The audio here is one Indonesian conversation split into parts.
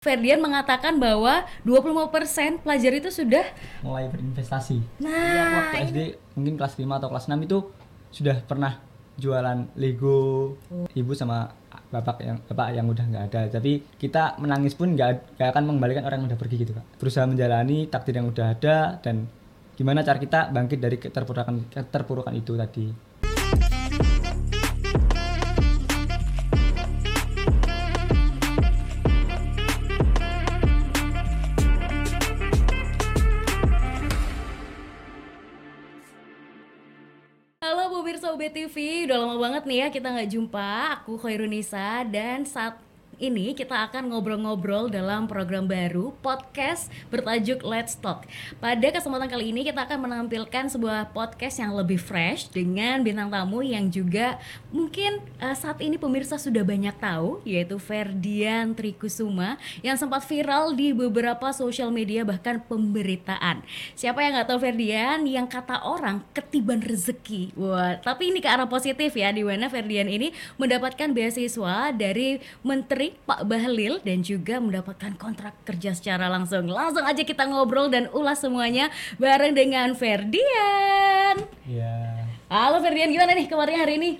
Ferdian mengatakan bahwa 25% pelajar itu sudah mulai berinvestasi. Jadi aku nah waktu ini SD mungkin kelas 5 atau kelas 6 itu sudah pernah jualan Lego. Ibu sama bapak yang udah nggak ada. Tapi kita menangis pun nggak akan mengembalikan orang yang udah pergi gitu, Kak. Berusaha menjalani takdir yang udah ada dan gimana cara kita bangkit dari keterpurukan itu tadi. halo pemirsa UB TV, udah lama banget nih ya kita nggak jumpa. Aku Khairunisa dan saat ini kita akan ngobrol-ngobrol dalam program baru podcast bertajuk Let's Talk. Pada kesempatan kali ini kita akan menampilkan sebuah podcast yang lebih fresh dengan bintang tamu yang juga mungkin saat ini pemirsa sudah banyak tahu, yaitu Ferdian Trikusuma yang sempat viral di beberapa sosial media bahkan pemberitaan. Siapa yang nggak tahu Ferdian yang kata orang ketiban rezeki. Wah, tapi ini ke arah positif ya, di mana Ferdian ini mendapatkan beasiswa dari Menteri Pak Bahlil dan juga mendapatkan kontrak kerja secara langsung. Langsung aja kita ngobrol dan ulas semuanya bareng dengan Ferdian. Iya. Halo Ferdian, gimana nih kabarnya hari ini?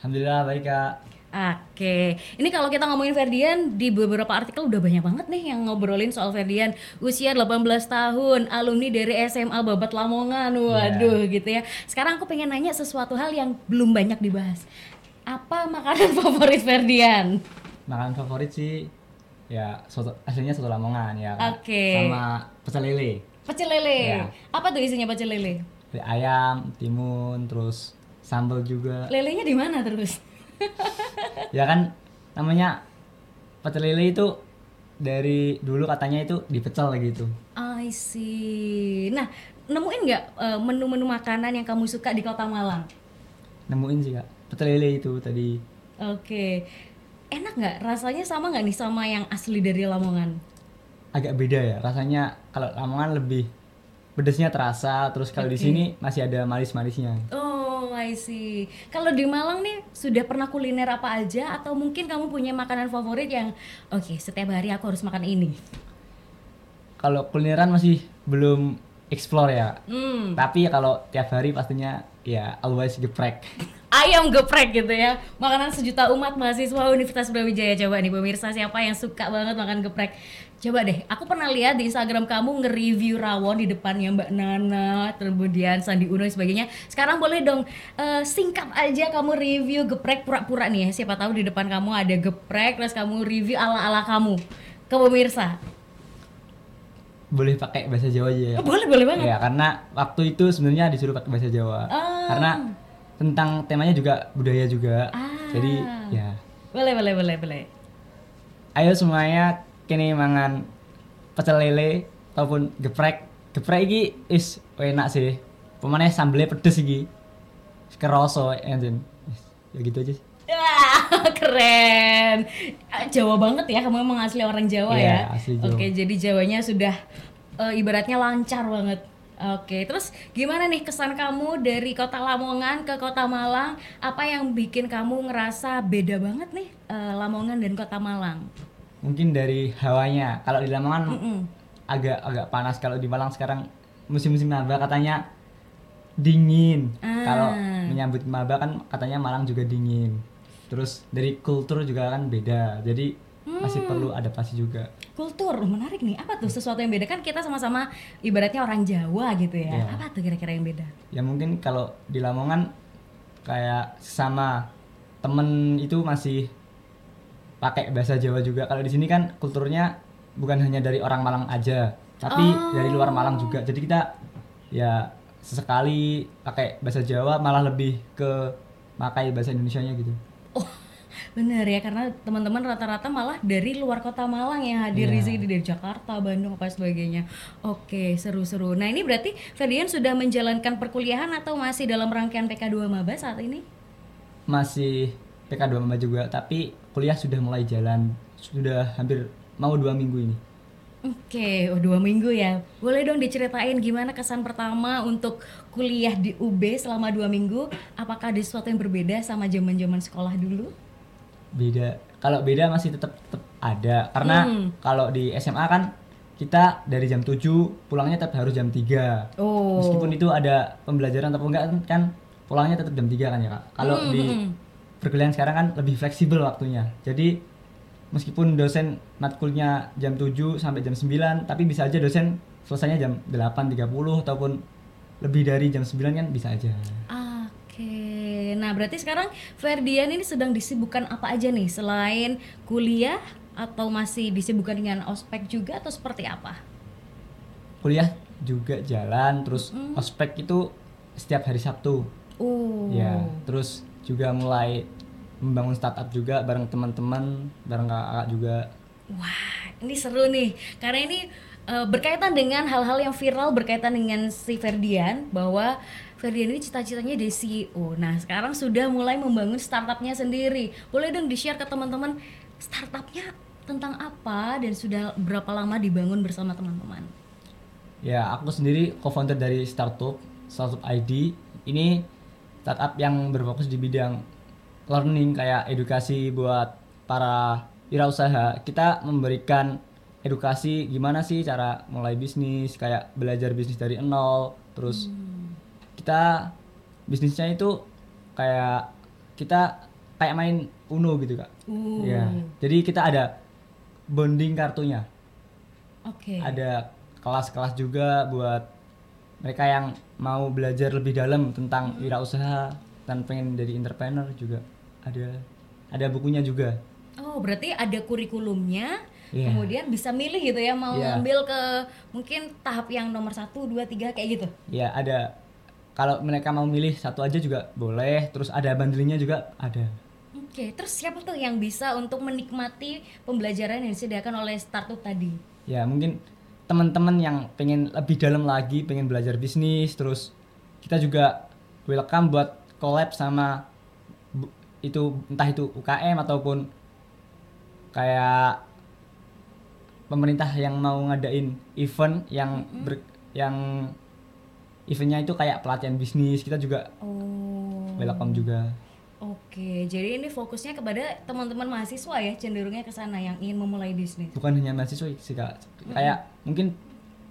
Alhamdulillah baik, Kak. Oke, ini kalau kita ngomongin Ferdian, di beberapa artikel udah banyak banget nih yang ngobrolin soal Ferdian. Usia 18 tahun, alumni dari SMA Babat Lamongan, waduh gitu ya. Sekarang aku pengen nanya sesuatu hal yang belum banyak dibahas. Apa makanan favorit Ferdian? Makanan favorit sih ya aslinya soto Lamongan ya, Kak. Oke. Sama pecel lele. Pecel lele. Iya. Apa tuh isinya pecel lele? Ada ayam, timun, terus sambal juga. Lelenya di mana terus? Ya kan namanya pecel lele itu dari dulu katanya itu dipecel gitu. I see. Nah, nemuin nggak menu-menu makanan yang kamu suka di Kota Malang? Nemuin sih, Kak. Pecel lele itu tadi. Oke. Enak nggak? Rasanya sama nggak nih sama yang asli dari Lamongan? Agak beda ya rasanya. Kalau Lamongan lebih pedesnya terasa, terus kalau di Oke. sini masih ada manis-manisnya. Oh, I see. Kalau di Malang nih sudah pernah kuliner apa aja atau mungkin kamu punya makanan favorit yang oke, setiap hari aku harus makan ini? Kalau kulineran masih belum explore ya. Hmm. Tapi ya kalau tiap hari pastinya ya always geprek. Ayam geprek gitu ya. Makanan sejuta umat mahasiswa Universitas Brawijaya. Coba nih pemirsa siapa yang suka banget makan geprek. Coba deh, aku pernah lihat di Instagram kamu nge-review rawon di depannya Mbak Nana, kemudian Sandi Uno dan sebagainya. Sekarang boleh dong singkat aja kamu review geprek pura-pura nih ya. Siapa tahu di depan kamu ada geprek terus kamu review ala-ala kamu ke pemirsa. Boleh pakai bahasa Jawa aja ya. Boleh banget. Ya, karena waktu itu sebenarnya disuruh pakai bahasa Jawa. Ah. Karena tentang temanya juga budaya juga. Jadi ya, Boleh. ayo semuanya kini mangan pecel lele ataupun geprek. Geprek iki is enak sih. Pemane sambelnya pedes iki. Keroso anjen. Ya gitu aja sih. Wah, keren. Jawa banget ya, kamu memang asli orang Jawa Iya, ya. asli Jawa. Oke, jadi Jawanya sudah ibaratnya lancar banget. Oke, terus gimana nih kesan kamu dari Kota Lamongan ke Kota Malang? Apa yang bikin kamu ngerasa beda banget nih Lamongan dan Kota Malang? Mungkin dari hawanya. Kalau di Lamongan Mm-mm. agak panas. Kalau di Malang sekarang musim-musim maba katanya dingin. Kalau menyambut maba kan katanya Malang juga dingin. Terus dari kultur juga kan beda. Jadi masih perlu adaptasi juga. Kultur, menarik nih. Apa tuh sesuatu yang beda? Kan kita sama-sama ibaratnya orang Jawa gitu ya. Iya. Apa tuh kira-kira yang beda? Ya mungkin kalau di Lamongan kayak sama temen itu masih pakai bahasa Jawa juga. Kalau di sini kan kulturnya bukan hanya dari orang Malang aja, tapi dari luar Malang juga. Jadi kita ya sesekali pakai bahasa Jawa malah lebih ke pakai bahasa Indonesianya gitu. Oh, bener ya, karena teman-teman rata-rata malah dari luar kota Malang yang hadir di Iya. sini, dari Jakarta, Bandung, apa sebagainya. Oke, seru-seru. Nah ini berarti Ferdian sudah menjalankan perkuliahan atau masih dalam rangkaian PK2 Maba saat ini? Masih PK2 Maba juga, tapi kuliah sudah mulai jalan, sudah hampir mau 2 minggu ini. Oke, 2 minggu ya. Boleh dong diceritain gimana kesan pertama untuk kuliah di UB selama 2 minggu? Apakah ada sesuatu yang berbeda sama zaman-zaman sekolah dulu? Beda. Kalau beda masih tetap ada. Karena kalau di SMA kan kita dari jam 7 pulangnya tetap harus jam 3. Oh. Meskipun itu ada pembelajaran atau enggak kan pulangnya tetap jam 3 kan ya Kak. Kalau di perkuliahan sekarang kan lebih fleksibel waktunya. Jadi meskipun dosen matkulnya jam 7 sampai jam 9, tapi bisa aja dosen selesainya jam 8.30 ataupun lebih dari jam 9 kan bisa aja. Oke. Nah, berarti sekarang Ferdian ini sedang disibukkan apa aja nih selain kuliah atau masih disibukkan dengan ospek juga atau seperti apa? Kuliah juga jalan, terus ospek itu setiap hari Sabtu. Ya, terus juga mulai membangun startup juga bareng teman-teman, bareng kakak juga. Wah, ini seru nih. Karena ini berkaitan dengan hal-hal yang viral berkaitan dengan si Ferdian, bahwa Ferdian ini cita-citanya jadi CEO. Nah, sekarang sudah mulai membangun startupnya sendiri. Boleh dong di-share ke teman-teman startupnya tentang apa dan sudah berapa lama dibangun bersama teman-teman? Ya, aku sendiri co-founder dari Startup ID. Ini startup yang berfokus di bidang learning, kayak edukasi buat para wirausaha. Kita memberikan edukasi gimana sih cara mulai bisnis, kayak belajar bisnis dari nol. Terus kita bisnisnya itu kayak kita kayak main Uno gitu Kak. Ya, jadi kita ada bonding kartunya. Oke. Ada kelas-kelas juga buat mereka yang mau belajar lebih dalam tentang wirausaha dan pengen jadi entrepreneur juga. Ada bukunya juga. Oh, berarti ada kurikulumnya. Iya. Kemudian bisa milih gitu ya, mau Iya. ngambil ke mungkin tahap yang nomor 1, 2, 3 kayak gitu. Ya, ada. Kalau mereka mau milih satu aja juga boleh. Terus ada bundlingnya juga ada. Oke, terus siapa tuh yang bisa untuk menikmati pembelajaran yang disediakan oleh startup tadi? Ya, mungkin teman-teman yang pengen lebih dalam lagi, pengen belajar bisnis, terus kita juga welcome buat collab sama itu, entah itu UKM ataupun kayak pemerintah yang mau ngadain event yang yang eventnya itu kayak pelatihan bisnis, kita juga welcome juga. Oke, jadi ini fokusnya kepada teman-teman mahasiswa ya, cenderungnya ke sana yang ingin memulai bisnis. Bukan hanya mahasiswa sih Kak, kayak mungkin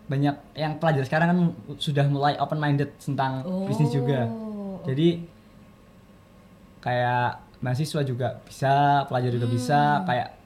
banyak yang pelajar sekarang kan sudah mulai open minded tentang bisnis juga. Jadi kayak mahasiswa juga bisa, pelajar juga bisa, kayak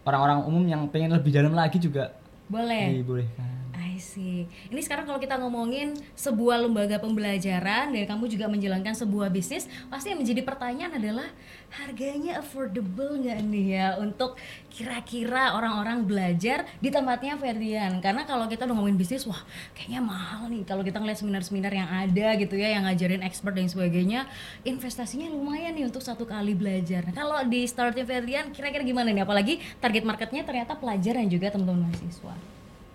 orang-orang umum yang pengen lebih dalam lagi juga Boleh. dibolehkan. I see. Ini sekarang kalau kita ngomongin sebuah lembaga pembelajaran dan kamu juga menjalankan sebuah bisnis, pasti yang menjadi pertanyaan adalah harganya affordable nggak nih ya untuk kira-kira orang-orang belajar di tempatnya Ferdian? Karena kalau kita udah ngomongin bisnis, wah kayaknya mahal nih. Kalau kita ngeliat seminar-seminar yang ada gitu ya, yang ngajarin expert dan sebagainya, investasinya lumayan nih untuk satu kali belajar. Nah, kalau di startnya Ferdian, kira-kira gimana nih? Apalagi target marketnya ternyata pelajar dan juga teman-teman mahasiswa.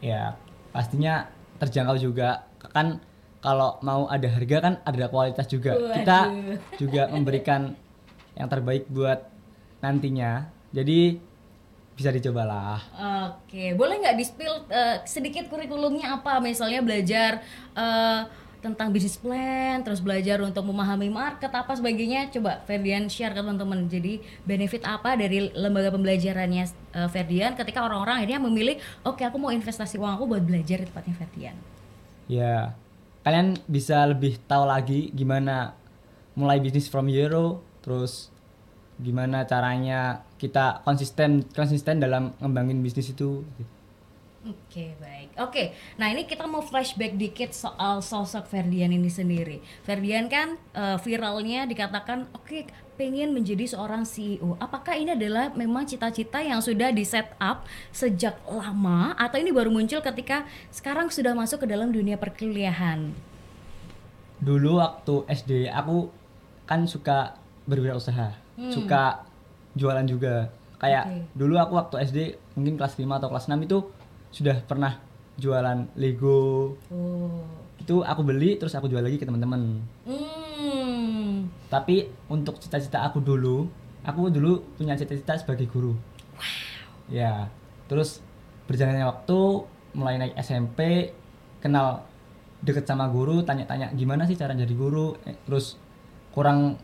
Ya, pastinya terjangkau juga. Kan kalau mau ada harga kan ada kualitas juga. Kita juga memberikan yang terbaik buat nantinya. Jadi bisa dicobalah. Oke, boleh nggak di-spill sedikit kurikulumnya apa? Misalnya belajar tentang bisnis plan, terus belajar untuk memahami market apa sebagainya. Coba Ferdian share ke teman-teman. Jadi benefit apa dari lembaga pembelajarannya Ferdian ketika orang-orang akhirnya memilih, oke aku mau investasi uang aku buat belajar di tempatnya Ferdian. Ya, kalian bisa lebih tahu lagi gimana mulai bisnis from zero, terus gimana caranya kita konsisten dalam ngembangin bisnis itu. Oke, baik. Oke, nah ini kita mau flashback dikit soal sosok Ferdian ini sendiri. Ferdian kan viralnya dikatakan oke, pengen menjadi seorang CEO. Apakah ini adalah memang cita-cita yang sudah di set up sejak lama atau ini baru muncul ketika sekarang sudah masuk ke dalam dunia perkuliahan? Dulu waktu SD aku kan suka berwirausaha, suka jualan juga. Kayak dulu aku waktu SD mungkin kelas 5 atau kelas 6 itu sudah pernah jualan Lego. Itu aku beli terus aku jual lagi ke teman-teman. Tapi untuk cita-cita aku dulu punya cita-cita sebagai guru. Ya, terus berjalannya waktu mulai naik SMP, kenal deket sama guru, tanya-tanya gimana sih cara jadi guru, terus kurang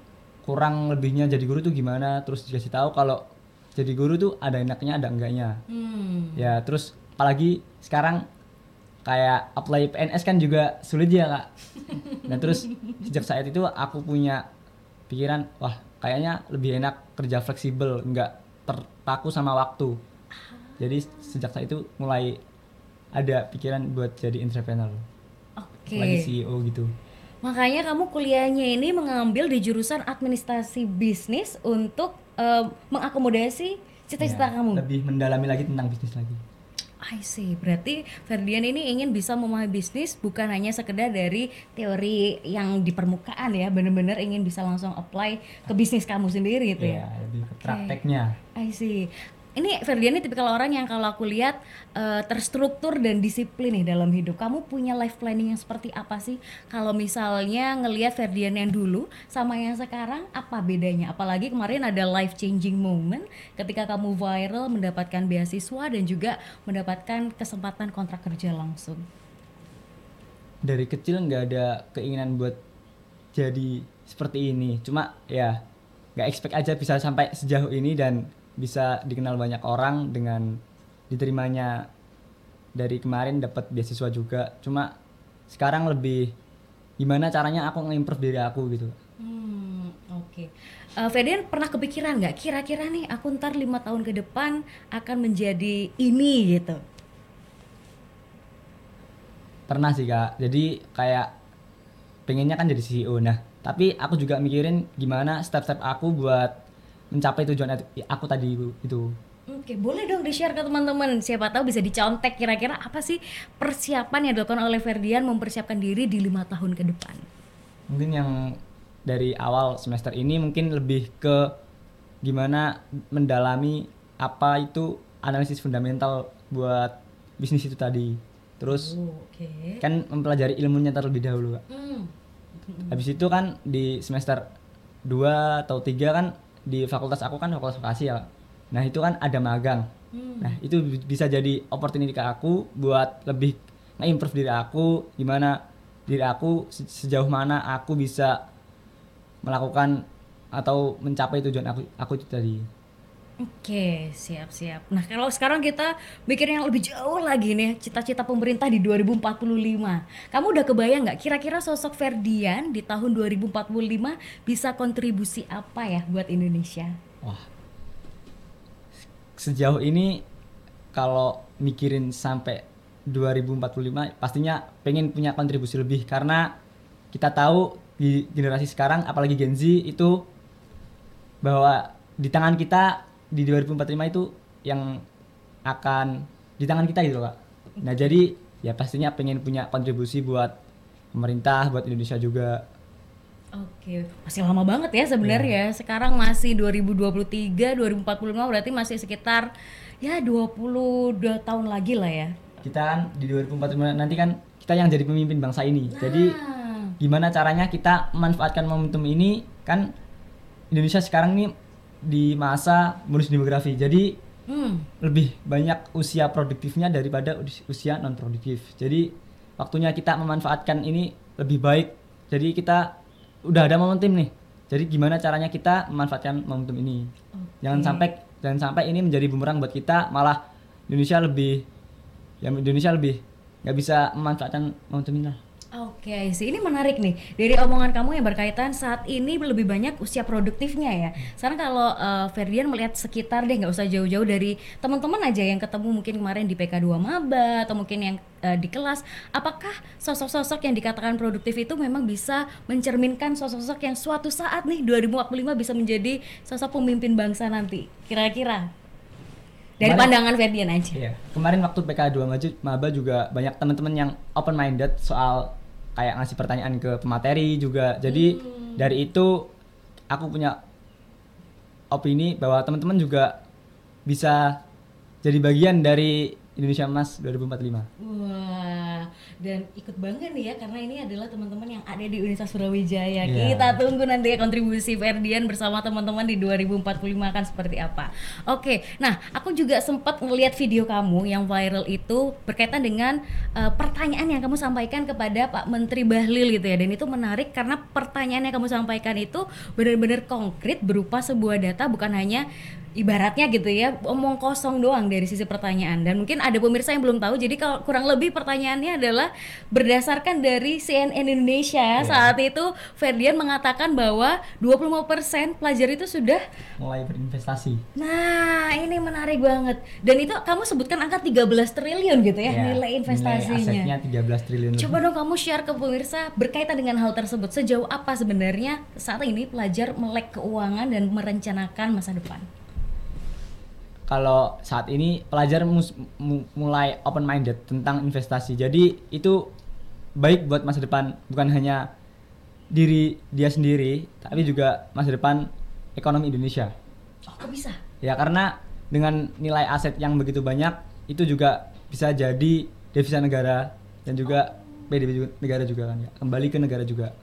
lebihnya jadi guru tuh gimana, terus dikasih tahu kalau jadi guru tuh ada enaknya ada enggaknya. Hmm. Ya terus apalagi sekarang kayak apply PNS kan juga sulit ya Kak. Nah terus sejak saat itu aku punya pikiran, wah kayaknya lebih enak kerja fleksibel, nggak terpaku sama waktu. Jadi sejak saat itu mulai ada pikiran buat jadi entrepreneur, Oke. lagi CEO gitu. Makanya kamu kuliahnya ini mengambil di jurusan administrasi bisnis untuk mengakomodasi cita-cita Ya, kamu. lebih mendalami lagi tentang bisnis lagi. I see. Berarti Ferdian ini ingin bisa memahami bisnis bukan hanya sekedar dari teori yang di permukaan ya, benar-benar ingin bisa langsung apply ke bisnis kamu sendiri gitu ya. Ya, lebih ke Oke. prakteknya. I see. Ini Ferdian ini tipikal orang yang kalau aku lihat terstruktur dan disiplin nih dalam hidup. Kamu punya life planning yang seperti apa sih? Kalau misalnya ngelihat Ferdian yang dulu sama yang sekarang, apa bedanya? Apalagi kemarin ada life changing moment ketika kamu viral mendapatkan beasiswa dan juga mendapatkan kesempatan kontrak kerja langsung. Dari kecil nggak ada keinginan buat jadi seperti ini. Cuma ya nggak expect aja bisa sampai sejauh ini dan bisa dikenal banyak orang dengan diterimanya dari kemarin dapat beasiswa juga. Cuma sekarang lebih gimana caranya aku nge-improve diri aku gitu. Oke. Ferdian pernah kepikiran nggak kira-kira nih aku ntar 5 tahun ke depan akan menjadi ini gitu? Pernah sih Kak. Jadi kayak pengennya kan jadi CEO. Nah, tapi aku juga mikirin gimana step-step aku buat mencapai tujuan aku tadi itu. Oke, boleh dong di-share ke teman-teman. Siapa tahu bisa dicontek kira-kira apa sih persiapan yang dilakukan oleh Ferdian mempersiapkan diri di 5 tahun ke depan. Mungkin yang dari awal semester ini mungkin lebih ke gimana mendalami apa itu analisis fundamental buat bisnis itu tadi. Terus Oke. kan mempelajari ilmunya terlebih dahulu Kak. Habis itu kan di semester 2 atau 3 kan di fakultas aku kan fakultas vokasi ya Kak. Nah itu kan ada magang. Nah itu bisa jadi opportunity ke aku buat lebih nge-improve diri aku, gimana diri aku sejauh mana aku bisa melakukan atau mencapai tujuan aku itu tadi. Oke, siap-siap. Nah, kalau sekarang kita mikir yang lebih jauh lagi nih, cita-cita pemerintah di 2045. Kamu udah kebayang nggak kira-kira sosok Ferdian di tahun 2045 bisa kontribusi apa ya buat Indonesia? Wah, sejauh ini kalau mikirin sampai 2045 pastinya pengen punya kontribusi lebih karena kita tahu di generasi sekarang apalagi Gen Z itu bahwa di tangan kita di 2045 itu yang akan di tangan kita gitu Kak. Nah jadi ya pastinya pengen punya kontribusi buat pemerintah, buat Indonesia juga. Oke, masih lama banget ya sebenarnya. Sekarang masih 2023, 2045 berarti masih sekitar ya 22 tahun lagi lah ya. Kita kan di 2045 nanti kan kita yang jadi pemimpin bangsa ini. Jadi gimana caranya kita memanfaatkan momentum ini kan Indonesia sekarang nih di masa bonus demografi. Jadi lebih banyak usia produktifnya daripada usia non produktif. Jadi waktunya kita memanfaatkan ini lebih baik. Jadi kita udah ada momentum nih. Jadi gimana caranya kita memanfaatkan momentum ini? Jangan sampai ini menjadi bumerang buat kita, malah Indonesia lebih nggak bisa memanfaatkan momentum ini lah. Oke, sih ini menarik nih dari omongan kamu yang berkaitan saat ini lebih banyak usia produktifnya ya. Sekarang kalau Ferdian melihat sekitar deh, nggak usah jauh-jauh dari teman-teman aja yang ketemu mungkin kemarin di PK2 Maba atau mungkin yang di kelas, apakah sosok-sosok yang dikatakan produktif itu memang bisa mencerminkan sosok-sosok yang suatu saat nih 2045 bisa menjadi sosok pemimpin bangsa nanti? Kira-kira dari pandangan Ferdian aja. Iya. Kemarin waktu PK2 Maba juga banyak teman-teman yang open minded soal kayak ngasih pertanyaan ke pemateri juga. Jadi dari itu aku punya opini bahwa teman-teman juga bisa jadi bagian dari Indonesia Emas 2045. Wah, dan ikut bangga nih ya karena ini adalah teman-teman yang ada di Universitas Brawijaya. Iya. Kita tunggu nanti ya kontribusi Ferdian bersama teman-teman di 2045 akan seperti apa. Oke, nah aku juga sempat ngelihat video kamu yang viral itu berkaitan dengan pertanyaan yang kamu sampaikan kepada Pak Menteri Bahlil gitu ya. Dan itu menarik karena pertanyaan yang kamu sampaikan itu benar-benar konkret berupa sebuah data, bukan hanya ibaratnya gitu ya, omong kosong doang dari sisi pertanyaan. Dan mungkin ada pemirsa yang belum tahu, jadi kalau kurang lebih pertanyaannya adalah berdasarkan dari CNN Indonesia, Ya, saat itu Ferdian mengatakan bahwa 25% pelajar itu sudah. mulai berinvestasi. Nah, ini menarik banget. Dan itu kamu sebutkan angka 13 triliun gitu ya, Ya, nilai investasinya. asetnya 13 triliun Coba lebih. dong kamu share ke pemirsa berkaitan dengan hal tersebut. Sejauh apa sebenarnya saat ini pelajar melek keuangan dan merencanakan masa depan? Kalau saat ini pelajar mulai open minded tentang investasi. Jadi itu baik buat masa depan, bukan hanya diri dia sendiri, tapi juga masa depan ekonomi Indonesia. Oh, kok bisa? Ya karena dengan nilai aset yang begitu banyak, itu juga bisa jadi devisa negara dan juga PDB negara juga kan ya. Kembali ke negara juga.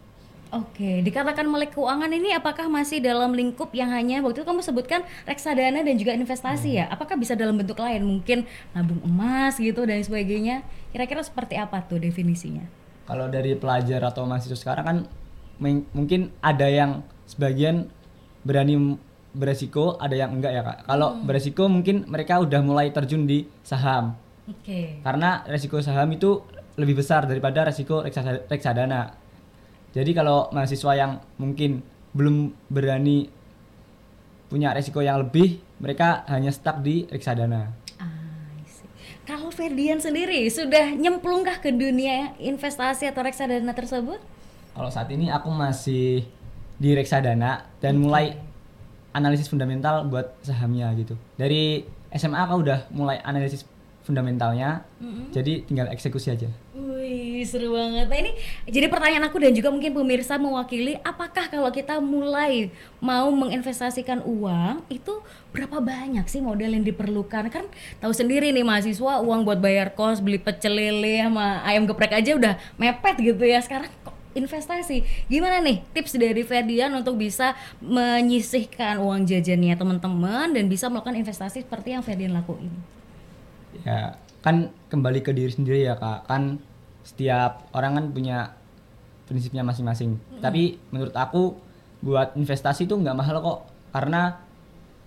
Oke, dikatakan melek keuangan ini apakah masih dalam lingkup yang hanya waktu itu kamu sebutkan reksadana dan juga investasi ya? Apakah bisa dalam bentuk lain, mungkin nabung emas gitu dan sebagainya? Kira-kira seperti apa tuh definisinya? Kalau dari pelajar atau mahasiswa sekarang kan mungkin ada yang sebagian berani beresiko, ada yang enggak ya Kak. Kalau beresiko mungkin mereka udah mulai terjun di saham. Oke. Karena resiko saham itu lebih besar daripada resiko reksadana. Jadi kalau mahasiswa yang mungkin belum berani punya resiko yang lebih, mereka hanya stuck di reksadana. I see. Kalau Ferdian sendiri sudah nyemplungkah ke dunia investasi atau reksadana tersebut? Kalau saat ini aku masih di reksadana dan mulai analisis fundamental buat sahamnya gitu. Dari SMA aku udah mulai analisis fundamentalnya, jadi tinggal eksekusi aja. Wih, seru banget. Nah ini jadi pertanyaan aku dan juga mungkin pemirsa mewakili, apakah kalau kita mulai mau menginvestasikan uang, itu berapa banyak sih modal yang diperlukan? Kan tahu sendiri nih mahasiswa, uang buat bayar kos, beli pecel lele sama ayam geprek aja udah mepet gitu ya. Sekarang kok investasi. Gimana nih tips dari Ferdian untuk bisa menyisihkan uang jajannya teman-teman dan bisa melakukan investasi seperti yang Ferdian lakuin? Ya kan kembali ke diri sendiri ya Kak. Kan setiap orang kan punya prinsipnya masing-masing. Tapi menurut aku buat investasi itu nggak mahal kok. Karena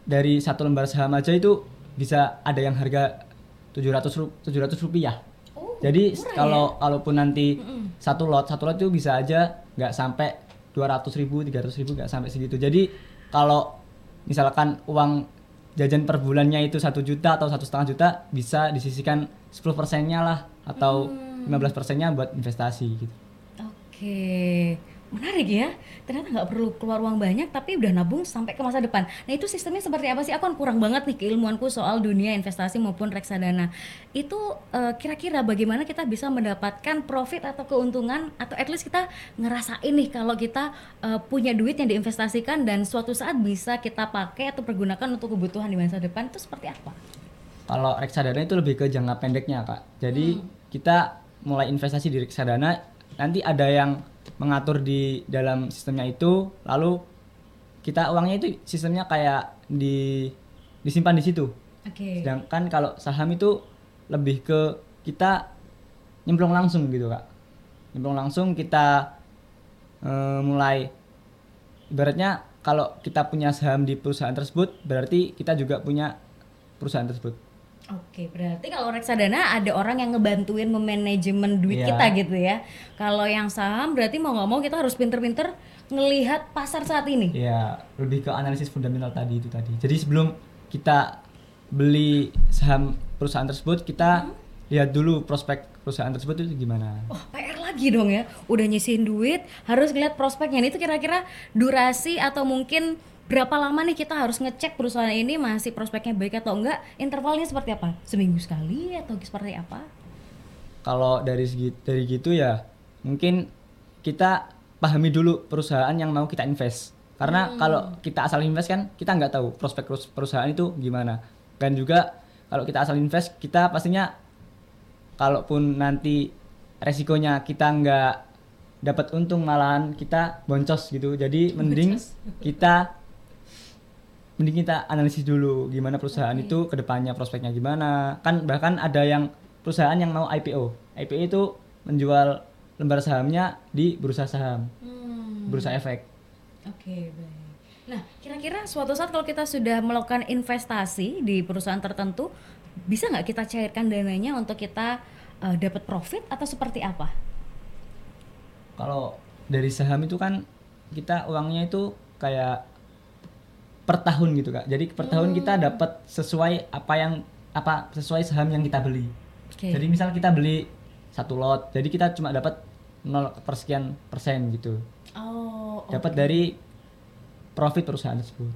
dari satu lembar saham aja itu bisa ada yang harga 700 rupiah. Oh, Jadi murah kalaupun nanti satu lot itu bisa aja nggak sampai 200.000, 300.000, nggak sampai segitu. Jadi kalau misalkan uang jajan per bulannya itu 1 juta atau 1,5 juta, bisa disisihkan 10%-nya lah atau 15%-nya buat investasi gitu. Oke, menarik ya. Ternyata nggak perlu keluar uang banyak, tapi udah nabung sampai ke masa depan. Nah itu sistemnya seperti apa sih? Aku kan kurang banget nih keilmuanku soal dunia investasi maupun reksadana. Itu kira-kira bagaimana kita bisa mendapatkan profit atau keuntungan atau at least kita ngerasain nih kalau kita punya duit yang diinvestasikan dan suatu saat bisa kita pakai atau pergunakan untuk kebutuhan di masa depan itu seperti apa? Kalau reksadana itu lebih ke jangka pendeknya Kak. Jadi kita mulai investasi di reksadana, nanti ada yang mengatur di dalam sistemnya itu, lalu kita uangnya itu sistemnya kayak disimpan di situ. Oke. Sedangkan kalau saham itu lebih ke kita nyemplung langsung gitu Kak. Nyemplung langsung kita mulai, ibaratnya kalau kita punya saham di perusahaan tersebut, berarti kita juga punya perusahaan tersebut. Oke, berarti kalau reksadana ada orang yang ngebantuin memanajemen duit Iya. kita gitu ya. Kalau yang saham berarti mau nggak mau kita harus pinter-pinter ngelihat pasar saat ini. Ya, lebih ke analisis fundamental tadi itu tadi. Jadi sebelum kita beli saham perusahaan tersebut, kita lihat dulu prospek perusahaan tersebut itu gimana. Oh, PR lagi dong ya. Udah nyisihin duit, harus ngeliat prospeknya. Ini tuh kira-kira durasi atau mungkin berapa lama nih kita harus ngecek perusahaan ini masih prospeknya baik atau enggak? Intervalnya seperti apa? Seminggu sekali atau seperti apa? Kalau dari gitu ya, mungkin kita pahami dulu perusahaan yang mau kita invest. Karena kalau kita asal invest kan kita nggak tahu prospek perusahaan itu gimana. Dan juga kalau kita asal invest, kita pastinya kalaupun nanti resikonya kita nggak dapat untung, malahan kita boncos gitu. Jadi mending kita analisis dulu gimana perusahaan itu kedepannya prospeknya gimana. Kan bahkan ada yang perusahaan yang mau IPO. IPO itu menjual lembar sahamnya di bursa saham, bursa efek. Oke, baik. Nah, kira-kira suatu saat kalau kita sudah melakukan investasi di perusahaan tertentu, bisa nggak kita cairkan dananya untuk kita dapat profit atau seperti apa? Kalau dari saham itu kan kita uangnya itu kayak per tahun gitu Kak. Jadi per tahun kita dapat sesuai sesuai saham yang kita beli. Oke. Jadi misal kita beli satu lot, jadi kita cuma dapat 0 per sekian % gitu. Oh, Dapat oke. dari profit perusahaan tersebut.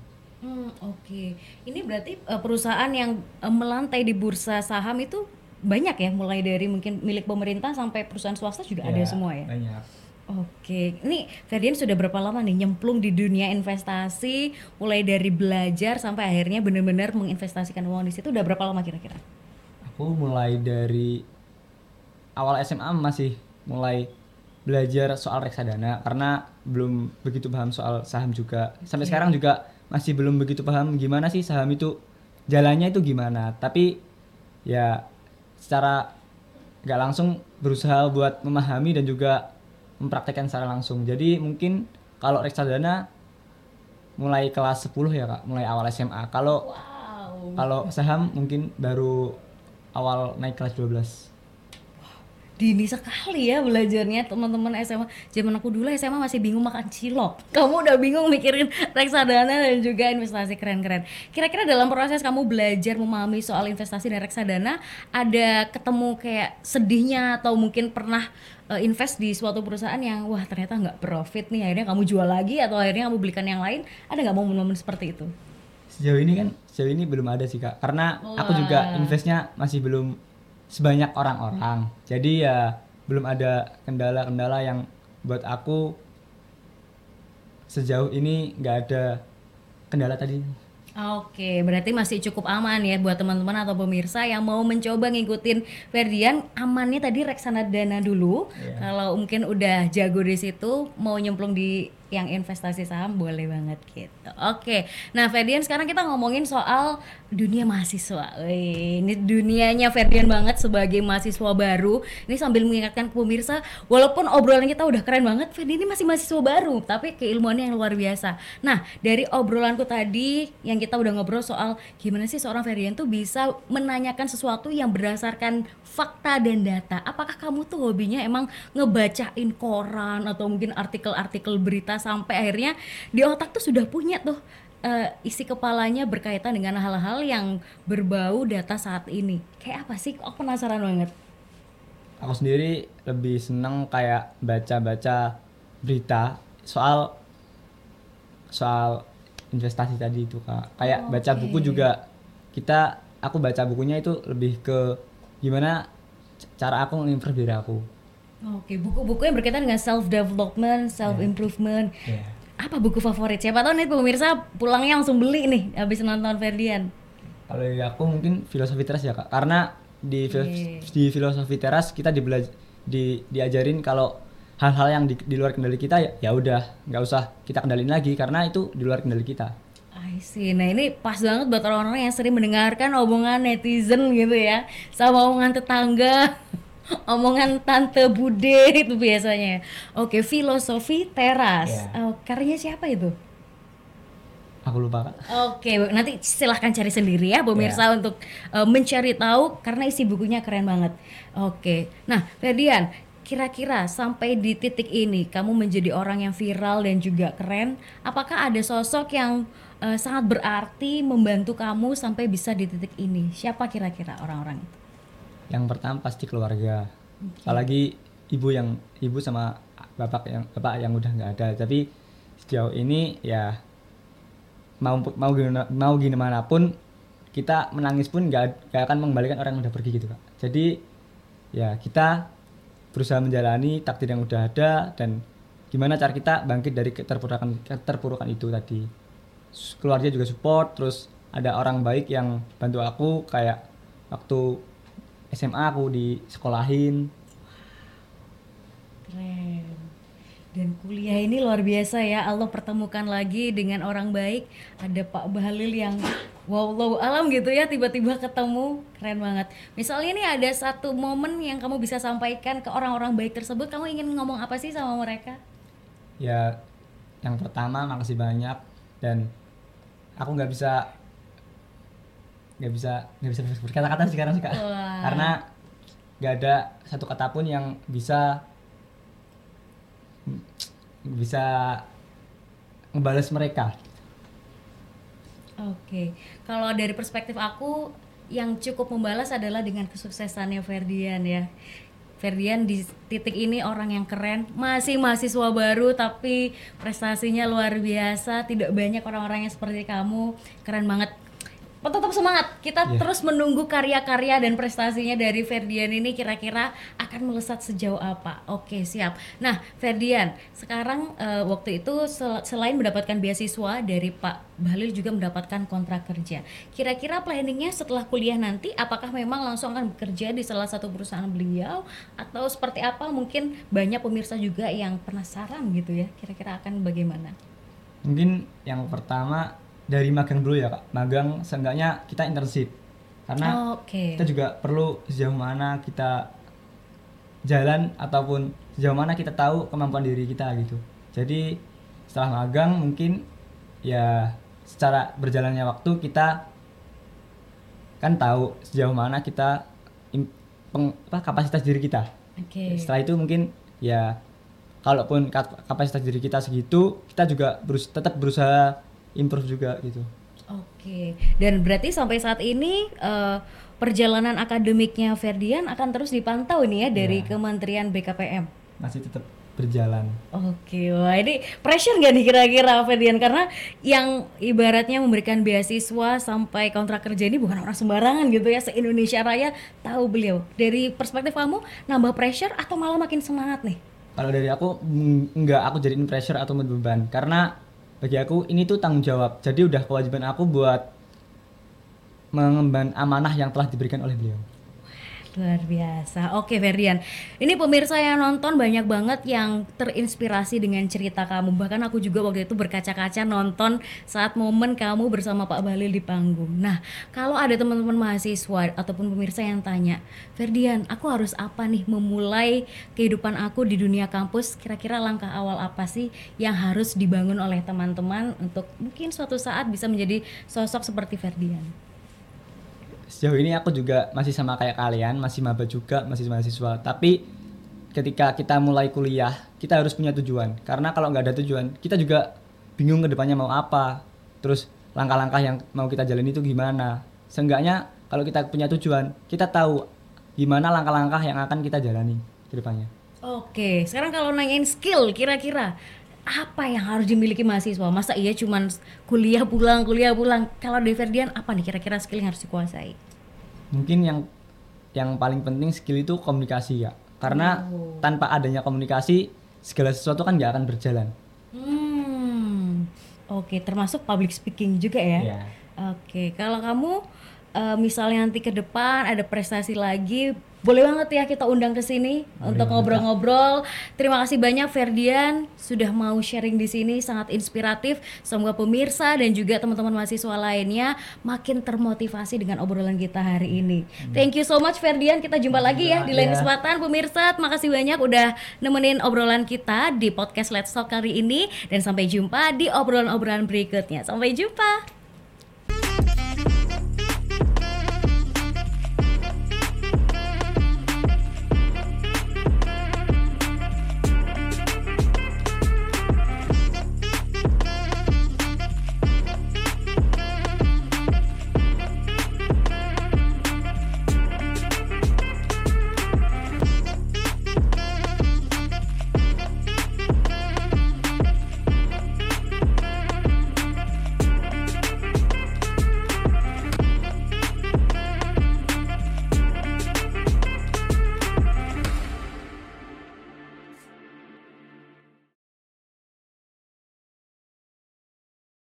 Oke. Ini berarti perusahaan yang melantai di bursa saham itu banyak ya, mulai dari mungkin milik pemerintah sampai perusahaan swasta juga ada Ya, semua ya. banyak. Oke, ini Ferdian sudah berapa lama nih nyemplung di dunia investasi, mulai dari belajar sampai akhirnya benar-benar menginvestasikan uang di situ, udah berapa lama kira-kira? Aku mulai dari awal SMA masih mulai belajar soal reksadana karena belum begitu paham soal saham juga. Sampai Oke. sekarang juga masih belum begitu paham gimana sih saham itu, jalannya itu gimana. Tapi ya secara nggak langsung berusaha buat memahami dan juga mempraktekkan secara langsung. Jadi mungkin kalau reksadana mulai kelas 10 ya Kak, mulai awal SMA. Kalau Wow. kalau saham mungkin baru awal naik kelas 12. Dini sekali ya belajarnya teman-teman SMA. Zaman aku dulu SMA masih bingung makan cilok. Kamu udah bingung mikirin reksadana dan juga investasi, keren-keren. Kira-kira dalam proses kamu belajar memahami soal investasi dan reksadana, ada ketemu kayak sedihnya atau mungkin pernah invest di suatu perusahaan yang wah ternyata nggak profit nih, akhirnya kamu jual lagi atau akhirnya kamu belikan yang lain? Ada nggak momen-momen seperti itu? Sejauh ini belum ada sih Kak, karena aku juga Wah. investnya masih belum sebanyak orang-orang. Jadi ya belum ada kendala-kendala yang buat aku sejauh ini nggak ada kendala tadi. Oke, berarti masih cukup aman ya buat teman-teman atau pemirsa yang mau mencoba ngikutin Ferdian. Amannya tadi reksadana dulu. Iya. Kalau mungkin udah jago di situ, mau nyemplung di yang investasi saham boleh banget gitu. Oke, nah Ferdian sekarang kita ngomongin soal dunia mahasiswa. Wih, ini dunianya Ferdian banget sebagai mahasiswa baru. Ini sambil mengingatkan ke pemirsa, walaupun obrolan kita udah keren banget, Ferdian ini masih mahasiswa baru, tapi keilmuannya yang luar biasa. Nah, dari obrolanku tadi yang kita udah ngobrol soal gimana sih seorang Ferdian tuh bisa menanyakan sesuatu yang berdasarkan fakta dan data. Apakah kamu tuh hobinya emang ngebacain koran atau mungkin artikel-artikel berita sampai akhirnya di otak tuh sudah punya tuh isi kepalanya berkaitan dengan hal-hal yang berbau data saat ini. Kayak apa sih? Aku penasaran banget. Aku sendiri lebih seneng kayak baca-baca berita soal soal investasi tadi itu Kak. Kayak baca Oke. buku juga, aku baca bukunya itu lebih ke gimana cara aku nge-improve diri aku. Oke, buku-buku yang berkaitan dengan self development, self improvement. Apa buku favorit? Siapa tahu nih pemirsa pulangnya langsung beli nih habis nonton Ferdian. Kalau dari aku mungkin filosofi teras ya Kak, karena Oke. di filosofi teras kita diajarin kalau hal-hal yang di luar kendali kita ya udah nggak usah kita kendalin lagi karena itu di luar kendali kita. I see. Nah ini pas banget buat orang-orang yang sering mendengarkan omongan netizen gitu ya, sama omongan tetangga, omongan tante bude itu biasanya. Oke, filosofi teras. Iya. Oh, karyanya siapa itu? Aku lupa Kak. Oke, nanti silahkan cari sendiri ya pemirsa untuk mencari tahu karena isi bukunya keren banget. Oke, nah Ferdian, kira-kira sampai di titik ini kamu menjadi orang yang viral dan juga keren, apakah ada sosok yang sangat berarti membantu kamu sampai bisa di titik ini? Siapa kira-kira orang-orang itu? Yang pertama pasti keluarga. Apalagi ibu sama bapak yang udah nggak ada. Tapi sejauh ini ya mau gimana pun kita menangis pun nggak akan mengembalikan orang yang udah pergi gitu Kak. Jadi ya kita berusaha menjalani takdir yang udah ada dan gimana cara kita bangkit dari keterpurukan itu tadi. Keluarga juga support, terus ada orang baik yang bantu aku kayak waktu SMA aku disekolahin. Keren. Dan kuliah ini luar biasa ya, Allah pertemukan lagi dengan orang baik. Ada Pak Bahlil yang wallahu alam gitu ya, tiba-tiba ketemu, keren banget. Misalnya nih ada satu momen yang kamu bisa sampaikan ke orang-orang baik tersebut, kamu ingin ngomong apa sih sama mereka? Ya yang pertama makasih banyak dan aku nggak bisa berkata-kata sekarang sih Kak. Karena nggak ada satu kata pun yang bisa ngebales mereka. Oke, kalau dari perspektif aku yang cukup membalas adalah dengan kesuksesannya Ferdian ya. Ferdian di titik ini orang yang keren, masih mahasiswa baru tapi prestasinya luar biasa. Tidak banyak orang-orang yang seperti kamu, keren banget. Tetap semangat, kita terus menunggu karya-karya dan prestasinya dari Ferdian ini kira-kira akan melesat sejauh apa. Oke, siap. Nah, Ferdian, sekarang waktu itu selain mendapatkan beasiswa dari Pak Bahlil juga mendapatkan kontrak kerja. Kira-kira planningnya setelah kuliah nanti, apakah memang langsung akan bekerja di salah satu perusahaan beliau atau seperti apa? Mungkin banyak pemirsa juga yang penasaran gitu ya, kira-kira akan bagaimana? Mungkin yang pertama dari magang dulu ya Kak. Magang seenggaknya kita internship. Karena kita juga perlu sejauh mana kita jalan ataupun sejauh mana kita tahu kemampuan diri kita gitu. Jadi setelah magang mungkin ya secara berjalannya waktu kita kan tahu sejauh mana kita kapasitas diri kita. Setelah itu mungkin ya kalaupun kapasitas diri kita segitu, kita juga tetap berusaha improve juga gitu. Oke, dan berarti sampai saat ini perjalanan akademiknya Ferdian akan terus dipantau nih ya dari Kementerian BKPM? Masih tetap berjalan. Oke, wah ini pressure nggak nih kira-kira Ferdian? Karena yang ibaratnya memberikan beasiswa sampai kontrak kerja ini bukan orang sembarangan gitu ya, se-Indonesia Raya tahu beliau. Dari perspektif kamu, nambah pressure atau malah makin semangat nih? Kalau dari aku, aku jadiin pressure atau beban, karena bagi aku ini tuh tanggung jawab, jadi udah kewajiban aku buat mengemban amanah yang telah diberikan oleh beliau. Luar biasa. Oke Ferdian, ini pemirsa yang nonton banyak banget yang terinspirasi dengan cerita kamu. Bahkan aku juga waktu itu berkaca-kaca nonton saat momen kamu bersama Pak Bahlil di panggung. Nah, kalau ada teman-teman mahasiswa ataupun pemirsa yang tanya, Ferdian, aku harus apa nih memulai kehidupan aku di dunia kampus? Kira-kira langkah awal apa sih yang harus dibangun oleh teman-teman untuk mungkin suatu saat bisa menjadi sosok seperti Ferdian? Sejauh ini aku juga masih sama kayak kalian, masih maba juga, masih mahasiswa. Tapi ketika kita mulai kuliah, kita harus punya tujuan. Karena kalau nggak ada tujuan, kita juga bingung ke depannya mau apa. Terus langkah-langkah yang mau kita jalani itu gimana. Seenggaknya kalau kita punya tujuan, kita tahu gimana langkah-langkah yang akan kita jalani ke depannya. Oke, sekarang kalau nanyain skill, kira-kira apa yang harus dimiliki mahasiswa? Masa iya cuman kuliah pulang. Kalau di Ferdian apa nih kira-kira skill yang harus dikuasai? Mungkin yang paling penting skill itu komunikasi ya. Karena tanpa adanya komunikasi segala sesuatu kan nggak akan berjalan. Oke, termasuk public speaking juga ya? Yeah. Oke, kalau kamu misalnya nanti ke depan ada prestasi lagi, boleh banget ya kita undang ke sini untuk ngobrol-ngobrol. Terima kasih banyak Ferdian sudah mau sharing di sini, sangat inspiratif. Semoga pemirsa dan juga teman-teman mahasiswa lainnya makin termotivasi dengan obrolan kita hari ini. Thank you so much Ferdian, kita jumpa lagi ya di lain kesempatan. Pemirsa, terima kasih banyak udah nemenin obrolan kita di podcast Let's Talk kali ini, dan sampai jumpa di obrolan-obrolan berikutnya. Sampai jumpa.